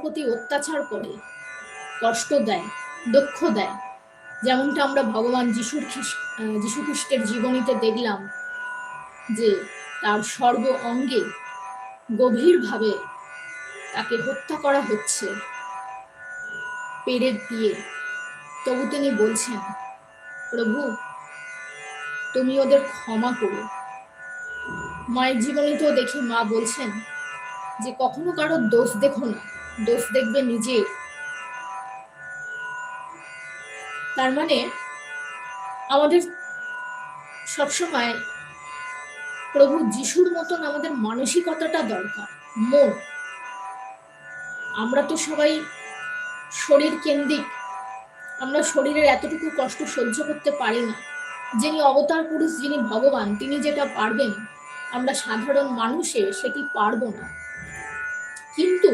প্রতি অত্যাচার করে, কষ্ট দেয়, দুঃখ দেয়, যেমনটা আমরা ভগবান যীশু খ্রিস্টের জীবনীতে দেখলাম যে তার সর্ব অঙ্গে গভীরভাবে তাকে হত্যা করা হচ্ছে পেরেক দিয়ে, তবু তিনি বলছেন, প্রভু তুমি ওদের ক্ষমা করো। মায়ের জীবনীতেও দেখি মা বলছেন যে কখনো কারোর দোষ দেখো না, দোষ দেখবে নিজের। তার মানে আমাদের সবসময় প্রভু যিশুর মতন আমাদের মানসিকতাটা দরকার, মন। আমরা তো সবাই শরীর কেন্দ্রিক, আমরা শরীরের এতটুকু কষ্ট সহ্য করতে পারি না। যিনি অবতার পুরুষ, যিনি ভগবান, তিনি যেটা পারবেন আমরা সাধারণ মানুষে সেটি পারবো না। কিন্তু